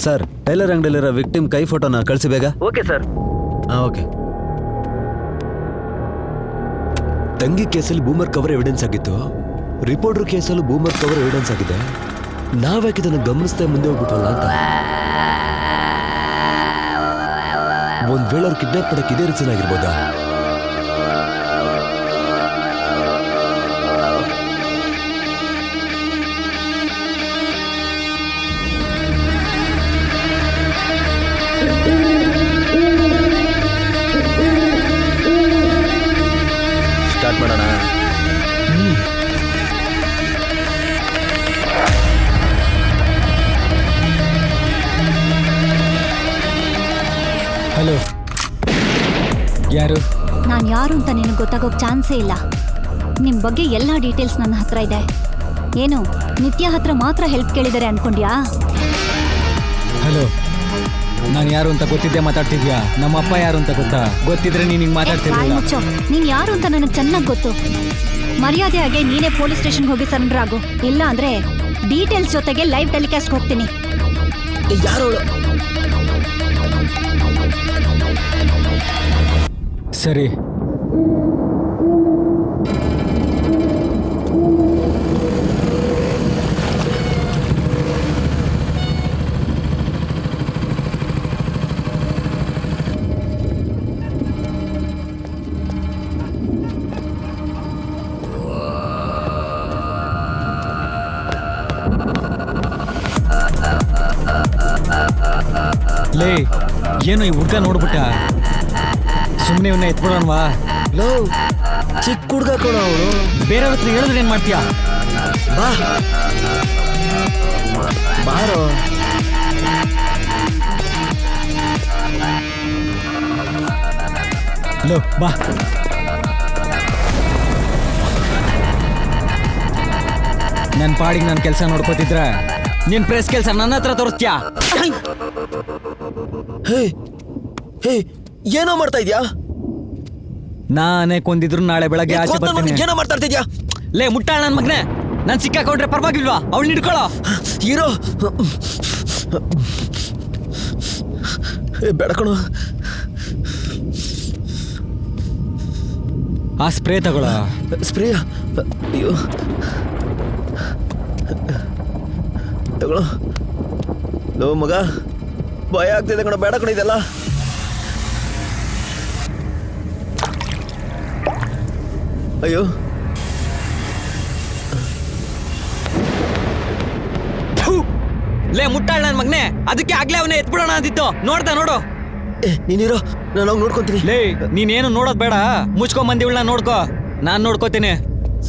Sir, tailor ಅಂಗಡಿಲಿರೋ victim ಕೈ ಫೋಟೋನ ಕಳಿಸಿ ಬೇಗ. Okay sir. ಓಕೆ. ತಂಗಿ ಕೇಸಲ್ಲಿ ಬೂಮರ್ ಕವರ್ ಎವಿಡೆನ್ಸ್ ಆಗಿತ್ತು, ರಿಪೋರ್ಟರ್ ಕೇಸಲ್ಲೂ ಬೂಮರ್ ಕವರ್ ಎವಿಡೆನ್ಸ್ ಆಗಿದೆ. ನಾವ್ಯಾಕೆ ಇದನ್ನು ಗಮನಿಸ್ತಾ ಮುಂದೆ ಹೋಗ್ಬಿಟ್ವಲ್ಲ ಅಂತ. ಒಂದ್ ವೇಳೆ ಅವ್ರು ಕಿಡ್ನಾಪ್ ಮಾಡಕ್ಕೆ ಇದೇ ರೀಸನ್ ಆಗಿರ್ಬೋದಾ? ಸ್ಟಾರ್ಟ್ ಮಾಡೋಣ. ಹಲೋ, ಯಾರು? ನಾನು ಯಾರು ಅಂತ ನಿನಗೆ ಗೊತ್ತಾಗೋಕ್ ಚಾನ್ಸೇ ಇಲ್ಲ. ನಿಮ್ಮ ಬಗ್ಗೆ ಎಲ್ಲ ಡೀಟೇಲ್ಸ್ ನನ್ನ ಹತ್ರ ಇದೆ. ಏನು ನಿತ್ಯ ಹತ್ರ ಮಾತ್ರ ಹೆಲ್ಪ್ ಕೇಳಿದರೆ ಅನ್ಕೊಂಡ್ಯಾ? ಹಲೋ, ನಾನು ಯಾರು ಅಂತ ಗೊತ್ತಿದ್ದೆ ಮಾತಾಡ್ತಿದ್ಯಾ? ನಮ್ಮಪ್ಪ ಯಾರು ಅಂತ ಗೊತ್ತಿದ್ರೆ ನೀನು ಹಿಂಗೆ ಮಾತಾಡ್ತಿರ್ಲಿಲ್ಲ. ಮುಚ್ಚೋ, ನೀನು ಯಾರು ಅಂತ ನನಗೆ ಚೆನ್ನಾಗಿ ಗೊತ್ತು. ಮರ್ಯಾದೆಯಾಗಿ ನೀನೇ ಪೊಲೀಸ್ ಸ್ಟೇಷನ್ಗೆ ಹೋಗಿ ಸರೆಂಡರ್ ಆಗು. ಇಲ್ಲ ಅಂದ್ರೆ ಡೀಟೇಲ್ಸ್ ಜೊತೆಗೆ ಲೈವ್ ಟೆಲಿಕಾಸ್ಟ್ ಹೋಗ್ತೀನಿ. ಯಾರು? ಸರಿ. ಲೇ, ಏನು ಈ ಹುಡ್ಗ ನೋಡ್ಬಿಟ್ಟ? ಸುಮ್ಮನೆ ಇವನ್ನ ಎತ್ಬಿಡೋಣವಾ? ಲೋ, ಚಿಕ್ಕ ಹುಡ್ಗ ಕೊಡ ಅವನು. ಬೇರೆಯವ್ರ ಹತ್ರ ಹೇಳಿದ್ರೆ ಏನ್ ಮಾಡ್ತೀಯಾ? ಬಾ ಬಾರೋ. ಲೋ ಬಾ. ನನ್ನ ಪಾಡಿಗೆ ನನ್ನ ಕೆಲಸ ನೋಡ್ಕೋತಿದ್ರ ನಿನ್ ಪ್ರೆಸ್ ಕೆಲಸ ನನ್ನ ಹತ್ರ ತೋರಿಸ್ತೀಯಾ? ಹೇ, ಏನೋ ಮಾಡ್ತಾ ಇದ್ಯಾ? ನಾನೇ ಕೊಂದಿದ್ರು ನಾಳೆ ಬೆಳಗ್ಗೆ ಆಚೆ ಬರ್ತೀನಿ. ಏನೋ ಮಾಡ್ತಾ ಇದ್ಯಾ? ಲೇ ಮುಟ್ಟಾಳ ನನ್ನ ಮಗನೇ, ನಾನು ಸಿಕ್ಕಾಕೊಂಡ್ರೆ ಪರವಾಗಿಲ್ವಾ? ಅವಳು ಹಿಡ್ಕೊಳ್ಳೋ. ಹೀರೋ ಬೇಡ ಕಣೋ. ಆ ಸ್ಪ್ರೇ ತಗೊಳ್ಳೋ. ಸ್ಪ್ರೇ? ಅಯ್ಯೋ, ತಗೊಳ್ಳೋ. ಲೋ ಮಗ, ಭಯ ಆಗ್ತಿದೆ ಕಣ. ಬೇಡ ಕಣ ಇದೆಲ್ಲ. ಅಯ್ಯೋ, ಲೇ ಮುಟ್ಟಾಳ ನನ್ನ ಮಗನೇ, ಅದಕ್ಕೆ ಆಗ್ಲೇ ಅವನೇ ಎತ್ಬಿಡೋಣ ಅಂದಿತ್ತು. ನೋಡ್ದ ನೋಡು. ನೀನಿರೋ, ನಾನು ಹೋಗಿ ನೋಡ್ಕೊಂತೀನಿ. ಲೇ, ನೀನೇನು ನೋಡೋದ್ ಬೇಡ, ಮುಚ್ಕೊಂಡ್ ಬಂದಿವಳನ್ನ ನೋಡ್ಕೋ, ನಾನ್ ನೋಡ್ಕೋತೀನಿ.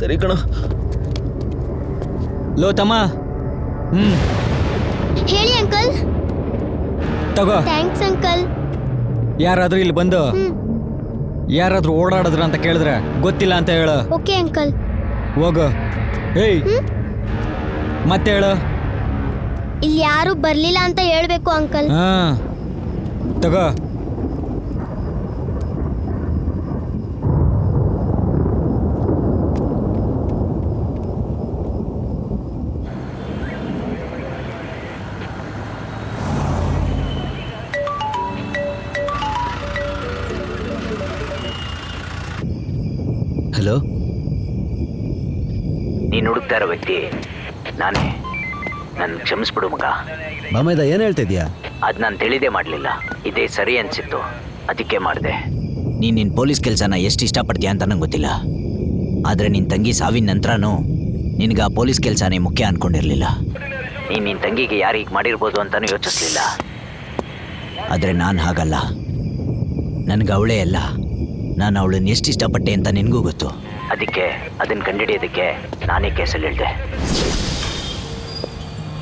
ಸರಿ ಕಣ. ಲೋ ತಮ್ಮ, ಹೇಳಿ ಅಂಕಲ್. ತಗೋ. Thanks uncle. ಯಾರಾದ್ರೂ ಇಲ್ಲಿ ಬಂದು ಯಾರಾದ್ರೂ ಓಡಾಡಿದ್ರ ಅಂತ ಕೇಳಿದ್ರೆ ಗೊತ್ತಿಲ್ಲ ಅಂತ ಹೇಳು. Okay uncle. ಹೋಗು. ಏಯ್, ಮತ್ತೆ ಹೇಳು. ಇಲ್ಲಿ ಯಾರು ಬರ್ಲಿಲ್ಲ ಅಂತ ಹೇಳ್ಬೇಕು ಅಂಕಲ್. ಹಾ, ತಗೋ. ಹಲೋ, ನೀನು ಹುಡುಕ್ತಾ ಇರೋ ವ್ಯಕ್ತಿ ನಾನೇ. ನನ್ನ ಕ್ಷಮಿಸ್ಬಿಡು ಮಗ. ಬಾಮೈದ ಏನು ಹೇಳ್ತಿದ್ಯಾ? ಅದು ನಾನು ತಿಳಿದೇ ಮಾಡಲಿಲ್ಲ. ಇದೇ ಸರಿ ಅನಿಸಿತ್ತು, ಅದಕ್ಕೆ ಮಾಡಿದೆ. ನೀನು ನಿನ್ನ ಪೊಲೀಸ್ ಕೆಲಸನ ಎಷ್ಟು ಇಷ್ಟಪಡ್ತೀಯ ಅಂತ ನಂಗೆ ಗೊತ್ತಿಲ್ಲ. ಆದರೆ ನಿನ್ನ ತಂಗಿ ಸಾವಿನ ನಂತರನೂ ನಿನಗೆ ಆ ಪೊಲೀಸ್ ಕೆಲಸನೇ ಮುಖ್ಯ ಅಂದ್ಕೊಂಡಿರಲಿಲ್ಲ. ನೀನು ನಿನ್ನ ತಂಗಿಗೆ ಯಾರು ಹೀಗೆ ಮಾಡಿರ್ಬೋದು ಅಂತಲೂ ಯೋಚಿಸ್ಲಿಲ್ಲ. ಆದರೆ ನಾನು ಹಾಗಲ್ಲ. ನನಗೆ ಅವಳೇ ಅಲ್ಲ, ನಾನು ಅವಳನ್ನ ಎಷ್ಟು ಇಷ್ಟಪಟ್ಟೆ ಅಂತ ನಿನಗೂ ಗೊತ್ತು. ಅದಕ್ಕೆ ಅದನ್ನು ಕಂಡುಹಿಡಿಯೋದಕ್ಕೆ ನಾನೇ ಕೇಸಲ್ಲಿ ಹೇಳಿದೆ.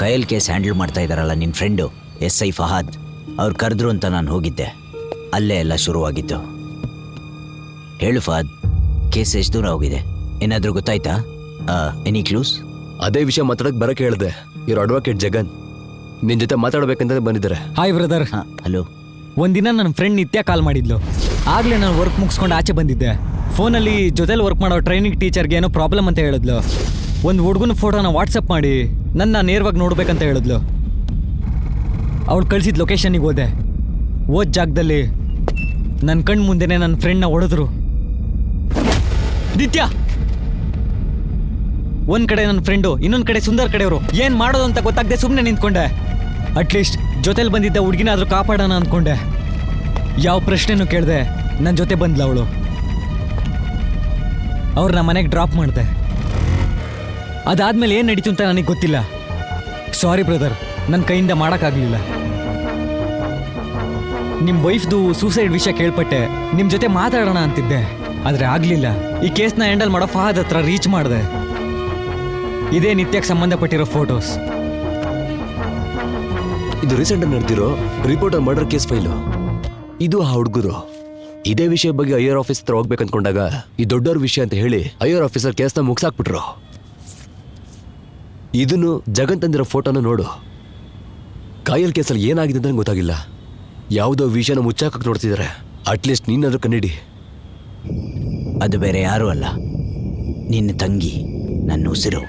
ಕೈಯಲ್ಲಿ ಕೇಸ್ ಹ್ಯಾಂಡಲ್ ಮಾಡ್ತಾ ಇದ್ದಾರಲ್ಲ ನಿನ್ನ ಫ್ರೆಂಡು SI ಫಹಾದ್, ಅವ್ರು ಕರೆದ್ರು ಅಂತ ನಾನು ಹೋಗಿದ್ದೆ. ಅಲ್ಲೇ ಎಲ್ಲ ಶುರುವಾಗಿದ್ದು. ಹೇಳು ಫಹಾದ್, ಕೇಸ್ ಎಷ್ಟು ದೂರ ಹೋಗಿದೆ? ಏನಾದರೂ ಗೊತ್ತಾಯ್ತಾ? Any clues? ಅದೇ ವಿಷಯ ಮಾತಾಡಕ್ ಬರಕ್ಕೆ ಹೇಳಿದೆ. ಇವ್ರ ಅಡ್ವೊಕೇಟ್ ಜಗನ್ ನಿನ್ ಜೊತೆ ಮಾತಾಡ್ಬೇಕಂತ ಬಂದಿದ್ದಾರೆ. Hi brother. ಹಲೋ. ಒಂದಿನ ನನ್ನ ಫ್ರೆಂಡ್ ನಿತ್ಯ ಕಾಲ್ ಮಾಡಿದ್ಲು. ಆಗ್ಲೇ ನಾನು ವರ್ಕ್ ಮುಗಿಸ್ಕೊಂಡು ಆಚೆ ಬಂದಿದ್ದೆ. ಫೋನಲ್ಲಿ ಜೊತೆಲಿ ವರ್ಕ್ ಮಾಡೋ ಟ್ರೈನಿಂಗ್ ಟೀಚರ್ಗೆ ಏನೋ ಪ್ರಾಬ್ಲಮ್ ಅಂತ ಹೇಳಿದ್ಲು. ಒಂದು ಹುಡುಗನ ಫೋಟೋನ ವಾಟ್ಸಪ್ ಮಾಡಿ ನನ್ನ ನೇರವಾಗಿ ನೋಡ್ಬೇಕಂತ ಹೇಳಿದ್ಲು. ಅವಳು ಕಳಿಸಿದ ಲೊಕೇಶನ್ನಿಗೆ ಹೋದೆ. ಓದ್ ಜಾಗದಲ್ಲಿ ನನ್ನ ಕಣ್ಣು ಮುಂದೆನೆ ನನ್ನ ಫ್ರೆಂಡ್ನ ಹೊಡೆದ್ರು. ನಿತ್ಯ ಒಂದ್ ಕಡೆ ನನ್ನ ಫ್ರೆಂಡು, ಇನ್ನೊಂದ್ ಕಡೆ ಸುಂದರ್ ಕಡೆಯವರು. ಏನ್ ಮಾಡೋದು ಅಂತ ಗೊತ್ತಾಗದೆ ಸುಮ್ಮನೆ ನಿಂತ್ಕೊಂಡೆ. ಅಟ್ಲೀಸ್ಟ್ ಜೊತೆಲಿ ಬಂದಿದ್ದ ಹುಡುಗಿನಾದ್ರೂ ಕಾಪಾಡೋಣ ಅಂದ್ಕೊಂಡೆ. ಯಾವ ಪ್ರಶ್ನೆನೂ ಕೇಳ್ದೆ ನನ್ನ ಜೊತೆ ಬಂದ್ಲ ಅವಳು. ಅವ್ರನ್ನ ಮನೆಗೆ ಡ್ರಾಪ್ ಮಾಡಿದೆ. ಅದಾದ್ಮೇಲೆ ಏನು ನಡೀತು ಅಂತ ನನಗೆ ಗೊತ್ತಿಲ್ಲ. ಸಾರಿ ಬ್ರದರ್, ನನ್ನ ಕೈಯಿಂದ ಮಾಡೋಕ್ಕಾಗಲಿಲ್ಲ. ನಿಮ್ಮ ವೈಫ್ದು ಸೂಸೈಡ್ ವಿಷಯ ಕೇಳ್ಪಟ್ಟೆ, ನಿಮ್ಮ ಜೊತೆ ಮಾತಾಡೋಣ ಅಂತಿದ್ದೆ, ಆದರೆ ಆಗಲಿಲ್ಲ. ಈ ಕೇಸ್ನ ಹ್ಯಾಂಡಲ್ ಮಾಡೋ ಫಹದ್ ಹತ್ರ ರೀಚ್ ಮಾಡಿದೆ. ಇದೇ ನಿತ್ಯಕ್ಕೆ ಸಂಬಂಧಪಟ್ಟಿರೋ ಫೋಟೋಸ್. ಇದು ರೀಸೆಂಟ್ ಆಗಿ ನಡೆದಿರೋ ರಿಪೋರ್ಟರ್ ಮರ್ಡರ್ ಕೇಸ್ ಫೈಲು. ಇದು ಆ ಹುಡುಗರು. ಇದೇ ವಿಷಯ ಬಗ್ಗೆ ಐಆರ್ ಆಫೀಸ್ ಹತ್ರ ಹೋಗ್ಬೇಕಂದ್ಕೊಂಡಾಗ ಈ ದೊಡ್ಡವ್ರ ವಿಷಯ ಅಂತ ಹೇಳಿ ಐಆರ್ ಆಫೀಸರ್ ಕೇಸ್ನ ಮುಗಿಸಾಕ್ಬಿಟ್ರು. ಇದನ್ನು ಜಗನ್ ತಂದಿರೋ ಫೋಟೋನ ನೋಡು. ಕಾಯಲ್ ಕೇಸಲ್ಲಿ ಏನಾಗಿದೆ ಅಂತ ಗೊತ್ತಾಗಿಲ್ಲ. ಯಾವುದೋ ವಿಷಯನ ಮುಚ್ಚಾಕಕ್ಕೆ ನೋಡ್ತಿದ್ದಾರೆ. ಅಟ್ಲೀಸ್ಟ್ ನೀನಾದ್ರೂ ಕಣ್ಣಿಡಿ. ಅದು ಬೇರೆ ಯಾರೂ ಅಲ್ಲ, ನಿನ್ನ ತಂಗಿ, ನನ್ನ ಉಸಿರು,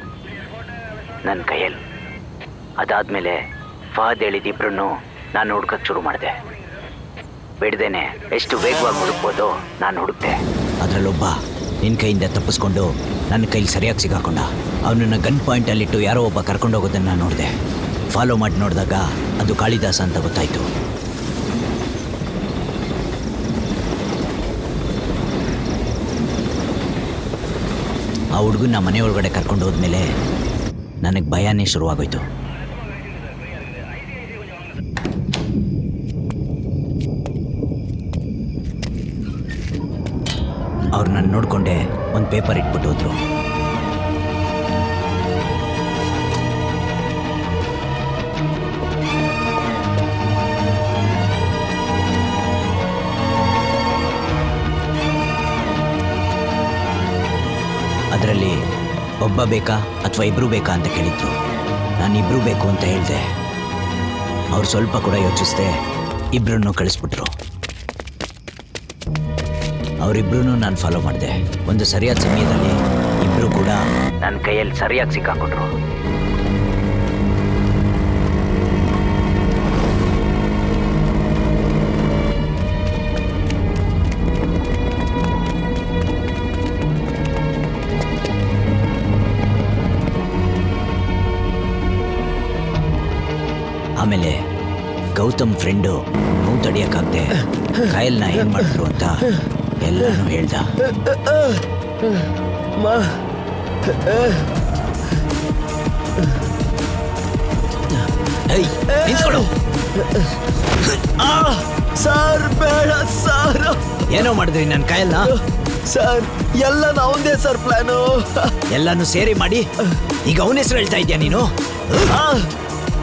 ನನ್ನ ಕೈಯಲ್ಲಿ. ಅದಾದಮೇಲೆ ಫಹದ್ ಹೇಳಿದಿಬ್ರು ನಾನು ಹುಡ್ಕಕ್ಕೆ ಶುರು ಮಾಡಿದೆ. ಬಿಡ್ದೇನೆ ಎಷ್ಟು ವೇಗವಾಗಿ ಹುಡುಕ್ಬೋದು ನಾನು ಹುಡುಕ್ತೆ. ಅದರಲ್ಲೊಬ್ಬ ನಿನ್ನ ಕೈಯಿಂದ ತಪ್ಪಿಸ್ಕೊಂಡು ನನ್ನ ಕೈಲಿ ಸರಿಯಾಗಿ ಸಿಗಾಕೊಂಡ. ಅವನನ್ನು ಗನ್ ಪಾಯಿಂಟಲ್ಲಿಟ್ಟು ಯಾರೋ ಒಬ್ಬ ಕರ್ಕೊಂಡೋಗೋದನ್ನು ನಾನು ನೋಡಿದೆ. ಫಾಲೋ ಮಾಡಿ ನೋಡಿದಾಗ ಅದು ಕಾಳಿದಾಸ ಅಂತ ಗೊತ್ತಾಯಿತು. ಆ ಹುಡುಗನ ಮನೆ ಒಳಗಡೆ ಕರ್ಕೊಂಡು ಹೋದ್ಮೇಲೆ ನನಗೆ ಭಯನೇ ಶುರುವಾಗೋಯ್ತು. ಅವ್ರು ನಾನು ನೋಡಿಕೊಂಡೆ ಒಂದು ಪೇಪರ್ ಇಟ್ಬಿಟ್ಟು ಹೋದ್ರು. ಅದರಲ್ಲಿ ಒಬ್ಬ ಬೇಕಾ ಅಥವಾ ಇಬ್ಬರು ಬೇಕಾ ಅಂತ ಕೇಳಿದ್ರು. ನಾನು ಇಬ್ಬರು ಬೇಕು ಅಂತ ಹೇಳಿದೆ. ಅವ್ರು ಸ್ವಲ್ಪ ಕೂಡ ಯೋಚಿಸ್ದೆ ಇಬ್ಬರನ್ನು ಕಳಿಸ್ಬಿಟ್ರು. ಅವರಿಬ್ಬರೂ ನಾನು ಫಾಲೋ ಮಾಡಿದೆ. ಒಂದು ಸರಿಯಾದ ಸಮಯದಲ್ಲಿ ಇಬ್ಬರು ಕೂಡ ನನ್ನ ಕೈಯಲ್ಲಿ ಸರಿಯಾಗಿ ಸಿಕ್ಕಾಕೊಂಡ್ರು. ಆಮೇಲೆ ಗೌತಮ್ ಫ್ರೆಂಡು ನೋವು ತಡಿಯೋಕ್ಕಾಗದೆ ಕಾಯಲ್ನ ಏನು ಮಾಡಿದ್ರು ಅಂತ ಎಲ್ಲನೂ ಹೇಳ್ದ. ನಿಂತ್ಕೊಳ್ಳು. ಸರ್ ಬೇಡ ಸರ್. ಏನೋ ಮಾಡಿದ್ರಿ ನನ್ನ ಕಾಯಲ್ನ? ಸರ್ ಎಲ್ಲ ನಾವಂದೇ ಸರ್ ಪ್ಲಾನು. ಎಲ್ಲಾನು ಸೇರಿ ಮಾಡಿ ಈಗ ಅವನ ಹೆಸರು ಹೇಳ್ತಾ ಇದ್ಯಾ ನೀನು?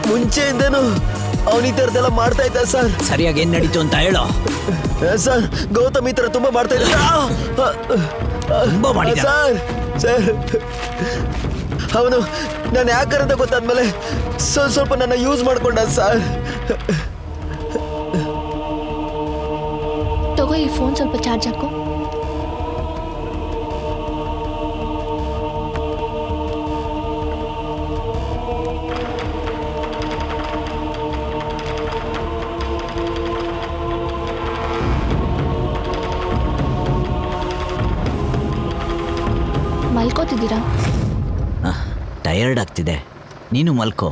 ಮುಂಚೆಯಿಂದನು ಅವನ ಈ ಥರದ್ದೆಲ್ಲ ಮಾಡ್ತಾ ಇದ್ದ ಸರ್. ಸರಿಯಾಗಿ ಏನ್ ನಡೀತು ಅಂತ ಹೇಳೋ. ಸರ್ ಗೌತಮ್ ಈ ಥರ ತುಂಬಾ ಮಾಡ್ತಾ ಇದ್ದ. ತುಂಬಾ ಮಾಡಿದ ಸರ್. ಸರ್ ಅವನು ನಾನು ಯಾಕಂತ ಅಂತ ಗೊತ್ತಾದ್ಮೇಲೆ ಸ್ವಲ್ಪ ನನ್ನ ಯೂಸ್ ಮಾಡ್ಕೊಂಡ ಸರ್. ತಗೋ ಈ ಫೋನ್ ಸ್ವಲ್ಪ ಚಾರ್ಜ್ ಹಾಕು. ಮಲ್ಕೋತಿದ್ದೀರಾ? ಟಯರ್ಡ್ ಆಗ್ತಿದೆ, ನೀನು ಮಲ್ಕೋ.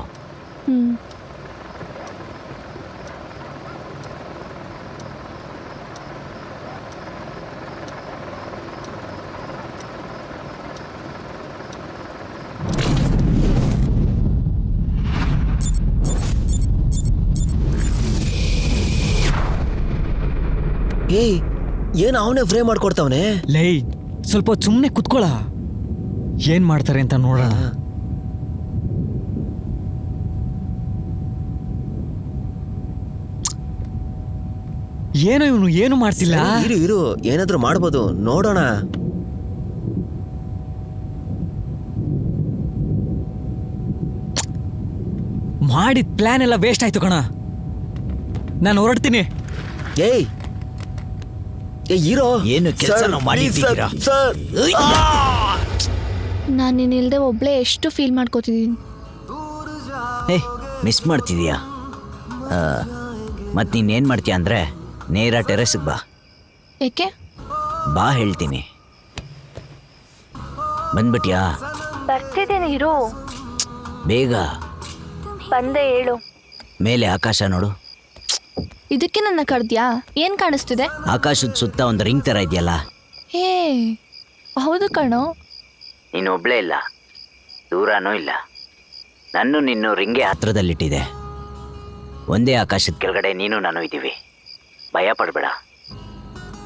ಏಯ್ ಏನು ಅವನೇ ಫ್ರೇ ಮಾಡ್ಕೊಡ್ತಾವನೆ? ಲೈ ಸ್ವಲ್ಪ ಸುಮ್ಮನೆ ಕುತ್ಕೊಳ್ಳ. ಏನ್ ಮಾಡ್ತಾರೆ ಅಂತ ನೋಡೋಣ. ಏನೋ ಇವನು ಏನು ಮಾಡ್ತಿಲ್ಲ. ಇರು ಏನಾದ್ರೂ ಮಾಡ್ಬೋದು, ನೋಡೋಣ. ಮಾಡಿದ ಪ್ಲಾನ್ ಎಲ್ಲ ವೇಸ್ಟ್ ಆಯ್ತು ಕಣ. ನಾನು ಹೊರಡ್ತೀನಿ. ಏಯ್ ಇರೋ ಏನು ಕೆಲಸ ಮಾಡಿದ್ದೀರಾ? ನಾನು ನೀನಿಲ್ದೆ ಒಬ್ಳೆ ಎಷ್ಟು ಫೀಲ್ ಮಾಡ್ಕೋತಿದ್ದೀನಿ. ಏ ಮಿಸ್ ಮಾಡ್ತಿದೀಯಾ? ಮತ್ತು ನೀನೇನು ಮಾಡ್ತೀಯ ಅಂದರೆ ನೇರ ಟೆರೆಸ್ಗೆ ಬಾ. ಏಕೆ? ಬಾ ಹೇಳ್ತೀನಿ. ಬಂದ್ಬಿಟ್ಯಾ? ಬರ್ತಿದ್ದೀನಿ ಇರು. ಬೇಗ ಬಂದೆ ಹೇಳು. ಮೇಲೆ ಆಕಾಶ ನೋಡು. ಇದಕ್ಕೆ ನನ್ನ ಕರ್ದ್ಯಾ? ಏನ್ ಕಾಣಿಸ್ತಿದೆ? ಆಕಾಶದ ಸುತ್ತ ಒಂದು ರಿಂಗ್ ಥರ ಇದೆಯಲ್ಲ. ಹೇ ಹೌದು ಕಣೋ. ನೀನು ಒಬ್ಳೇ ಇಲ್ಲ, ದೂರನೂ ಇಲ್ಲ. ನಾನು ನಿನ್ನ ರಿಂಗೆ ಹತ್ರದಲ್ಲಿಟ್ಟಿದೆ. ಒಂದೇ ಆಕಾಶದ ಕೆಳಗಡೆ ನೀನು ನಾನು ಇದ್ದೀವಿ. ಭಯ ಪಡಬೇಡ,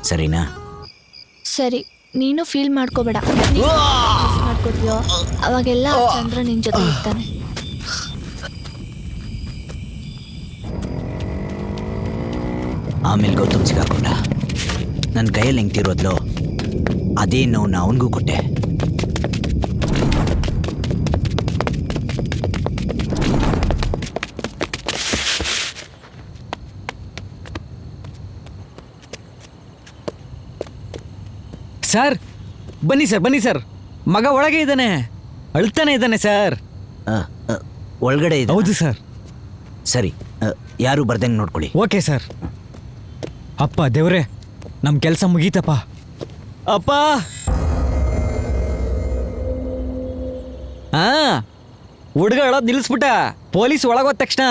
ಸರಿನಾ? ಸರಿ, ನೀನು ಫೀಲ್ ಮಾಡ್ಕೋಬೇಡ. ಮಾಡ್ಕೋತೀಯೋ ಅವಾಗೆಲ್ಲ ಆ ಚಂದ್ರ ನಿನ್ ಜೊತೆ ಇರ್ತಾನೆ. ಆಮೇಲೆ ಗೌತಮ್ ಸಿಗಾಕೊಂಡ. ನನ್ನ ಕೈಯಲ್ಲಿ ಹೆಂಗ್ತಿರೋದ್ಲು ಅದೇ ನೋವು ಅವನಿಗೂ ಕೊಟ್ಟೆ. ಸರ್ ಬನ್ನಿ ಸರ್, ಬನ್ನಿ ಸರ್. ಮಗ ಒಳಗೆ ಇದ್ದಾನೆ, ಅಳ್ತಾನೆ ಇದ್ದಾನೆ ಸರ್. ಒಳಗಡೆ ಇದೆ. ಹೌದು ಸರ್. ಸರಿ, ಯಾರು ಬರ್ದಂಗೆ ನೋಡ್ಕೊಳ್ಳಿ. Okay sir. ಅಪ್ಪ ದೇವ್ರೆ, ನಮ್ಮ ಕೆಲಸ ಮುಗೀತಪ್ಪ. ಅಪ್ಪ ಹಾ, ಹುಡುಗ ಅಳೋದು ನಿಲ್ಲಿಸ್ಬಿಟ್ಟ. ಪೊಲೀಸ್ ಒಳಗೋದ ತಕ್ಷಣ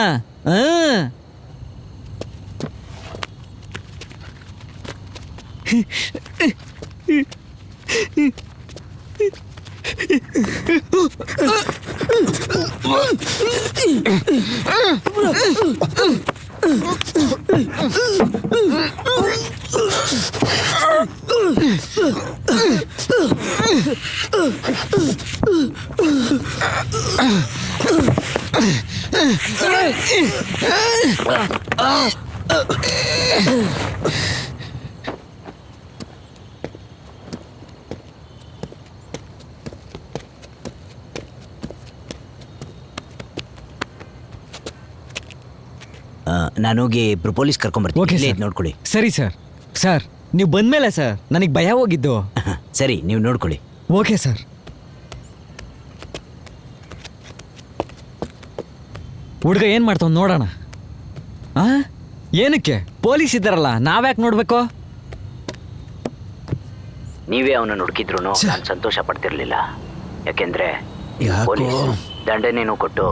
ನಾನೋಗಿ ಇಬ್ರು ಪೊಲೀಸ್ ಓಕೆ ಕರ್ಕೊಂಬರ್ತೀನಿ. ಸರ್. ಇದ್ ನೋಡ್ಕೊಳ್ಳಿ. ಸರಿ ಸರ್. ಸರ್ ನೀವು ಬಂದ್ಮೇಲೆ ಸರ್ ನನಗೆ ಭಯ ಹೋಗಿದ್ದು. ಸರಿ, ನೀವು ನೋಡ್ಕೊಳ್ಳಿ. Okay sir. ಹುಡುಗ ಏನು ಮಾಡ್ತಾವ್ ನೋಡೋಣ. ಆ ಏನಕ್ಕೆ? ಪೊಲೀಸ್ ಇದ್ದಾರಲ್ಲ, ನಾವ್ಯಾಕೆ ನೋಡ್ಬೇಕು? ನೀವೇ ಅವನನ್ನು ಹುಡುಕಿದ್ರು ನಾನು ಸಂತೋಷ ಪಡ್ತಿರ್ಲಿಲ್ಲ. ಯಾಕೆಂದ್ರೆ ಯಾಕೋ? ಪೊಲೀಸ್ ದಂಡನೆನೂ ಕೊಟ್ಟು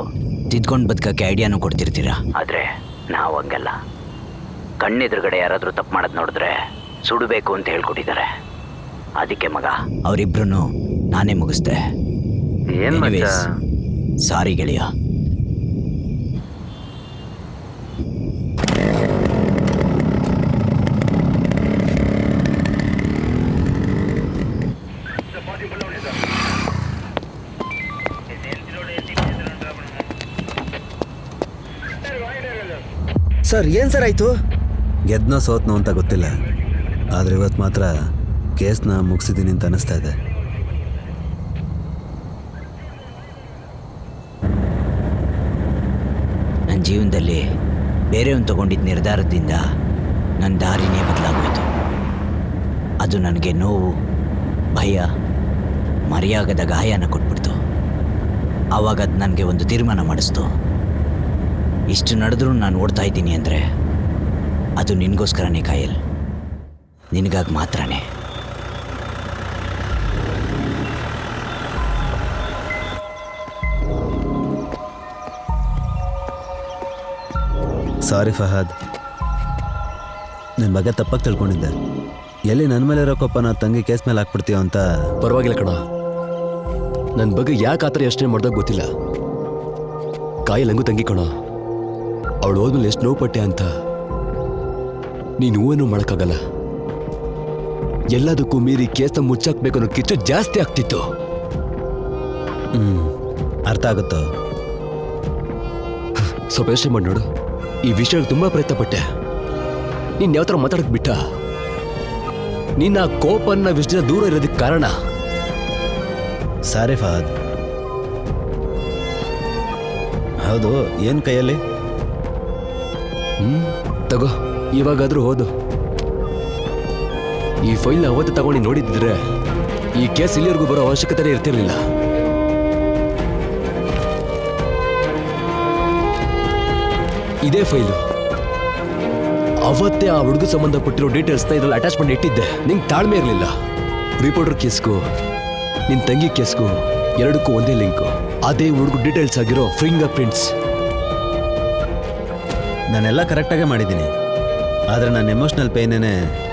ತಿದ್ಕೊಂಡು ಬದುಕಕ್ಕೆ ಐಡಿಯಾನು ಕೊಡ್ತಿರ್ತೀರ. ಆದ್ರೆ ನಾವು ಹಂಗಲ್ಲ. ಕಣ್ಣೆದುರುಗಡೆ ಯಾರಾದರೂ ತಪ್ಪು ಮಾಡೋದು ನೋಡಿದ್ರೆ ಸುಡಬೇಕು ಅಂತ ಹೇಳ್ಕೊಟ್ಟಿದ್ದಾರೆ. ಅದಕ್ಕೆ ಮಗ, ಅವರಿಬ್ರು ನಾನೇ ಮುಗಿಸ್ದೆ. ಸಾರಿ ಗೆಳೆಯ. ಸರ್ ಏನು ಸರ್ ಆಯಿತು? ಗೆದ್ನೋ ಸೋತ್ನೋ ಅಂತ ಗೊತ್ತಿಲ್ಲ, ಆದರೆ ಇವತ್ತು ಮಾತ್ರ ಕೇಸ್ನ ಮುಗಿಸಿದ್ದೀನಿ ಅಂತ ಅನಿಸ್ತಾ ಇದೆ. ನನ್ನ ಜೀವನದಲ್ಲಿ ಬೇರೆಯವ್ನು ತಗೊಂಡಿದ್ದ ನಿರ್ಧಾರದಿಂದ ನನ್ನ ದಾರಿನೇ ಬದಲಾಗೋಯ್ತು. ಅದು ನನಗೆ ನೋವು, ಭಯ, ಮರೆಯಾಗದ ಗಾಯನ ಕೊಟ್ಬಿಡ್ತು. ಆವಾಗ ಅದು ನನಗೆ ಒಂದು ತೀರ್ಮಾನ ಮಾಡಿಸ್ತು. ಇಷ್ಟು ನಡೆದ್ರೂ ನಾನು ಓಡ್ತಾ ಇದ್ದೀನಿ ಅಂದರೆ ಅದು ನಿನಗೋಸ್ಕರನೇ ಕಾಯಲ್, ನಿನಗಾಗಿ ಮಾತ್ರನೇ. ಸಾರಿ ಫಹದ್, ನಿನ್ನ ಬಗ್ಗೆ ತಪ್ಪಾಗಿ ತಿಳ್ಕೊಂಡಿದ್ದೆ. ಎಲ್ಲಿ ನನ್ನ ಮೇಲೆ ಇರೋ ಕೋಪನ ತಂಗಿ ಕೇಸ್ ಮೇಲೆ ಹಾಕ್ಬಿಡ್ತೀಯೋ ಅಂತ. ಪರವಾಗಿಲ್ಲ ಕಣ, ನನ್ನ ಬಗ್ಗೆ ಯಾಕೆ ಆ ಥರ ಯೋಚನೆ ಮಾಡ್ದಾಗ ಗೊತ್ತಿಲ್ಲ. ಕಾಯಲ್ಲಿ ಹಂಗೂ ತಂಗಿ ಕಣ, ಅವಳು ಹೋದ್ಮೇಲೆ ಎಷ್ಟು ನೋವು ಪಟ್ಟೆ ಅಂತ ನೀನು ಹೂವನ್ನು ಮಾಡೋಕ್ಕಾಗಲ್ಲ. ಎಲ್ಲದಕ್ಕೂ ಮೀರಿ ಕೇಸ್ನ ಮುಚ್ಚಾಕ್ಬೇಕು ಅನ್ನೋ ಕಿಚ್ಚು ಜಾಸ್ತಿ ಆಗ್ತಿತ್ತು. ಅರ್ಥ ಆಗುತ್ತೋ? ಸ್ವಲ್ಪ ಯೋಚನೆ ಮಾಡಿ ನೋಡು. ಈ ವಿಷಯಕ್ಕೆ ತುಂಬಾ ಪ್ರಯತ್ನ ಪಟ್ಟೆ. ನೀನ್ ಯಾವ ಥರ ಮಾತಾಡಕ್ ಬಿಟ್ಟ? ನಿನ್ನ ಕೋಪನ್ನ ವಿಷಯದ ದೂರ ಇರೋದಕ್ಕೆ ಕಾರಣ. ಸಾರಿ ಫಹದ್. ಹೌದು, ಏನು ಕೈಯಲ್ಲಿ? ತಗೋ, ಇವಾಗಾದ್ರೂ ಹೋದು. ಈ ಫೈಲ್ನ ಅವತ್ತು ತಗೊಂಡು ನೋಡಿದ್ರೆ ಈ ಕೇಸ್ ಇಲ್ಲಿವರೆಗೂ ಬರೋ ಅವಶ್ಯಕತೆ ಇರ್ತಿರ್ಲಿಲ್ಲ. ಇದೇ ಫೈಲು ಅವತ್ತೇ ಆ ಹುಡುಗ ಸಂಬಂಧಪಟ್ಟಿರೋ ಡೀಟೇಲ್ಸ್ನ ಇದ್ರಲ್ಲಿ ಅಟ್ಯಾಚ್ಮೆಂಟ್ ಇಟ್ಟಿದ್ದೆ. ನಿಂಗೆ ತಾಳ್ಮೆ ಇರಲಿಲ್ಲ. ರಿಪೋರ್ಟರ್ ಕೇಸ್ಗೂ ನಿನ್ ತಂಗಿ ಕೇಸ್ಗೂ ಎರಡಕ್ಕೂ ಒಂದೇ ಲಿಂಕು. ಅದೇ ಹುಡುಗ ಡೀಟೇಲ್ಸ್ ಆಗಿರೋ ಫಿಂಗರ್ ಪ್ರಿಂಟ್ಸ್. ನಾನೆಲ್ಲ ಕರೆಕ್ಟಾಗೇ ಮಾಡಿದ್ದೀನಿ, ಆದರೆ ನನ್ನ ಎಮೋಷ್ನಲ್ ಪೇನೇ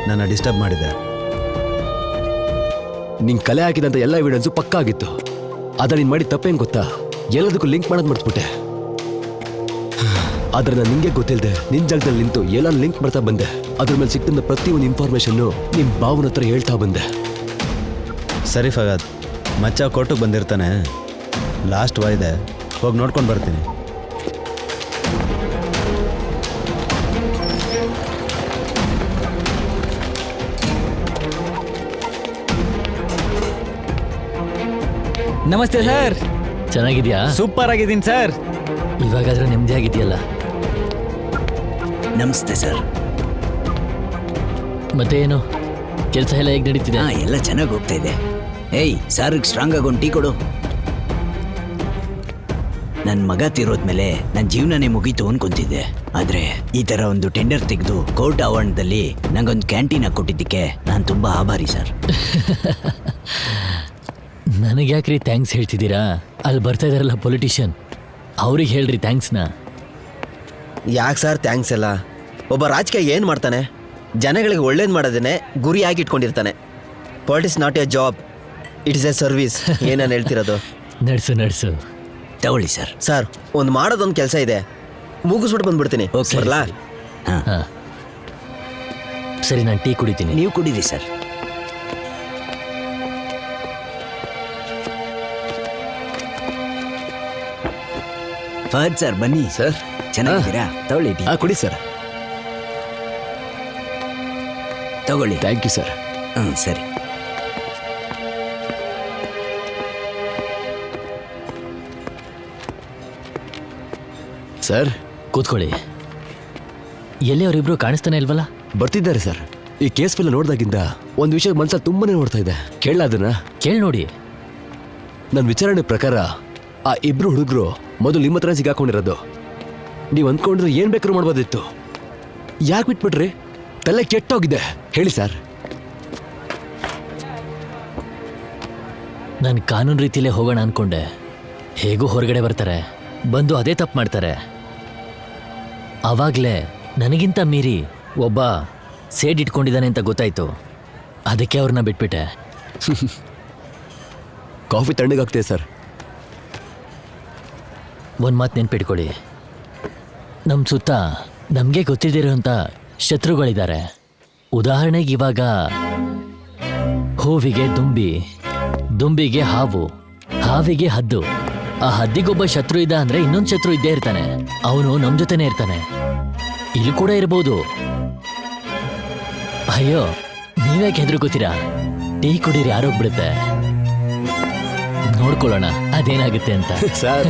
ನನ್ನ ಡಿಸ್ಟರ್ಬ್ ಮಾಡಿದೆ. ನಿಂಗೆ ಕಲೆ ಹಾಕಿದಂಥ ಎಲ್ಲ ಎವಿಡೆನ್ಸು ಪಕ್ಕಾ ಆಗಿತ್ತು. ಆದ್ರೆ ನೀನು ಮಾಡಿ ತಪ್ಪೇನು ಗೊತ್ತಾ? ಎಲ್ಲದಕ್ಕೂ ಲಿಂಕ್ ಮಾಡೋದು ಮರ್ತ್ಬಿಟ್ಟೆ. ಆದ್ರೆ ನಾನು ನಿಂಗೆ ಗೊತ್ತಿಲ್ಲದೆ ನಿನ್ ಜಾಗದಲ್ಲಿ ನಿಂತು ಎಲ್ಲ ಲಿಂಕ್ ಮಾಡ್ತಾ ಬಂದೆ. ಅದ್ರ ಮೇಲೆ ಸಿಕ್ಕಿದ ಪ್ರತಿಯೊಂದು ಇನ್ಫಾರ್ಮೇಶನ್ನು ನಿಮ್ ಭಾವನ ಹತ್ರ ಹೇಳ್ತಾ ಬಂದೆ. ಸರಿ ಫಗಾದ್, ಮಚ್ಚ ಕೋರ್ಟಿಗೆ ಬಂದಿರ್ತಾನೆ, ಲಾಸ್ಟ್ ವಾಯ್ದೆ, ಹೋಗಿ ನೋಡ್ಕೊಂಡು ಬರ್ತೀನಿ. ನಮಸ್ತೆ ಸರ್. ಚೆನ್ನಾಗಿದ್ಯಾ? ಸೂಪರ್ ಆಗಿದ್ದೀನಿ ಸರ್. ಇವಾಗಾದ್ರೂ ನೆಮ್ಮದಿ ಆಗಿದೆಯಲ್ಲ? ನಮಸ್ತೆ ಸರ್. ಮತ್ತೆ ಏನು ಕೆಲಸ ಎಲ್ಲ ಹೇಗೆ ನಡೀತಿದೆ? ಹಾ, ಎಲ್ಲ ಚೆನ್ನಾಗಿ ಹೋಗ್ತಾ ಇದೆ. ಏಯ್, ಸಾರಿಗೆ ಸ್ಟ್ರಾಂಗ್ ಆಗಿ ಒಂದು ಟೀ ಕೊಡು. ನನ್ನ ಮಗ ತೀರೋದ್ಮೇಲೆ ನನ್ನ ಜೀವನನೇ ಮುಗೀತು ಅನ್ಕೊಂತಿದ್ದೆ. ಆದರೆ ಈ ಥರ ಒಂದು ಟೆಂಡರ್ ತೆಗೆದು ಕೋರ್ಟ್ ಆವರಣದಲ್ಲಿ ನಂಗೊಂದು ಕ್ಯಾಂಟೀನ್ ಕೊಟ್ಟಿದ್ದಕ್ಕೆ ನಾನು ತುಂಬ ಆಭಾರಿ ಸರ್. ನನಗೆ ಯಾಕ್ರಿ ಥ್ಯಾಂಕ್ಸ್ ಹೇಳ್ತಿದ್ದೀರಾ? ಅಲ್ಲಿ ಬರ್ತಾ ಇದಾರಲ್ಲ ಪೊಲಿಟಿಷಿಯನ್, ಅವ್ರಿಗೆ ಹೇಳ್ರಿ ಥ್ಯಾಂಕ್ಸ್ನ. ಯಾಕೆ ಸರ್ ಥ್ಯಾಂಕ್ಸ್ ಎಲ್ಲ? ಒಬ್ಬ ರಾಜಕೀಯ ಏನು ಮಾಡ್ತಾನೆ? ಜನಗಳಿಗೆ ಒಳ್ಳೇದು ಮಾಡೋದನ್ನೇ ಗುರಿಯಾಗಿ ಇಟ್ಕೊಂಡಿರ್ತಾನೆ. Politics not a job, it is a service. ಏನೇನು ಹೇಳ್ತಿರೋದು? ನಡ್ಸು ತಗೊಳ್ಳಿ ಸರ್. ಸರ್, ಒಂದು ಮಾಡೋದೊಂದು ಕೆಲಸ ಇದೆ, ಮುಗಿಸ್ಬಿಟ್ಟು ಬಂದ್ಬಿಡ್ತೀನಿ. Okay, ಬರಲಾ? ಹಾಂ ಸರಿ, ನಾನು ಟೀ ಕುಡಿತೀನಿ. ನೀವು ಕುಡೀರಿ ಸರ್. ಫಹದ್ ಸರ್, ಬನ್ನಿ ಸರ್, ಚೆನ್ನಾಗಿದ್ದೀರಾ? ತಗೊಳ್ಳಿ ಟೀ. ಕೊಡಿ ಸರ್. ತಗೊಳ್ಳಿ. Thank you sir. ಸರಿ. ಸರ್, ಕೂತ್ಕೊಳ್ಳಿ. ಎಲ್ಲಿ ಅವರಿಬ್ರು ಕಾಣಿಸ್ತಾನೆ ಇಲ್ವಲ್ಲ? ಬರ್ತಿದ್ದಾರೆ ಸರ್. ಈ ಕೇಸ್ ಫೈಲ್ ನೋಡ್ದಾಗಿಂದ ಒಂದು ವಿಷಯ ಮನ್ಸಲ್ಲಿ ತುಂಬಾನೇ ನೋಡ್ತಾ ಇದೆ. ಕೇಳಲ್ಲ ಅದನ್ನ? ಕೇಳಿ ನೋಡಿ. ನನ್ನ ವಿಚಾರಣೆ ಪ್ರಕಾರ ಆ ಇಬ್ರು ಹುಡುಗರು ಮೊದಲು ನಿಮ್ಮ ಹತ್ರ ಸಿಗಾಕೊಂಡಿರೋದು. ನೀವು ಅಂದ್ಕೊಂಡ್ರೆ ಏನ್ ಬೇಕಾದ್ರೂ ಮಾಡ್ಬೋದಿತ್ತು. ಯಾಕೆ ಬಿಟ್ಬಿಟ್ರಿ? ತಲೆ ಕೆಟ್ಟೋಗಿದೆ. ಹೇಳಿ ಸರ್. ನಾನು ಕಾನೂನು ರೀತಿಯಲ್ಲೇ ಹೋಗೋಣ ಅನ್ಕೊಂಡೆ. ಹೇಗೂ ಹೊರಗಡೆ ಬರ್ತಾರೆ, ಬಂದು ಅದೇ ತಪ್ಪು ಮಾಡ್ತಾರೆ. ಆವಾಗಲೇ ನನಗಿಂತ ಮೀರಿ ಒಬ್ಬ ಸೇಡ್ ಇಟ್ಕೊಂಡಿದ್ದಾನೆ ಅಂತ ಗೊತ್ತಾಯ್ತು. ಅದಕ್ಕೆ ಅವ್ರನ್ನ ಬಿಟ್ಬಿಟ್ಟೆ. Coffee ತಣ್ಣಗಾಗ್ತಿದೆ sir. ಒಂದು ಮಾತು ನೆನ್ಪಿಟ್ಕೊಳ್ಳಿ, ನಮ್ಮ ಸುತ್ತ ನಮಗೆ ಗೊತ್ತಿಲ್ದಿರೋಂಥ ಶತ್ರುಗಳಿದ್ದಾರೆ. ಉದಾಹರಣೆಗೆ ಇವಾಗ ಹೂವಿಗೆ ದುಂಬಿ, ದುಂಬಿಗೆ ಹಾವು, ಹಾವಿಗೆ ಹದ್ದು. ಆ ಹದ್ದಿಗೊಬ್ಬ ಶತ್ರು ಇದ್ದ ಅಂದ್ರೆ ಇನ್ನೊಂದು ಶತ್ರು ಇದ್ದೇ ಇರ್ತಾನೆ. ಅವನು ನಮ್ಮ ಜೊತೆನೇ ಇರ್ತಾನೆ. ಇಲ್ಲಿ ಕೂಡ ಇರ್ಬೋದು. ಅಯ್ಯೋ, ನೀವ್ಯಾಕೆ ಹೆದರ್ಕೋತೀರಾ? ಟೀ ಕುಡೀರಿ, ಆರೋಗ್ಬಿಡುತ್ತೆ. ನೋಡ್ಕೊಳ್ಳೋಣ ಅದೇನಾಗುತ್ತೆ ಅಂತ. ಸರ್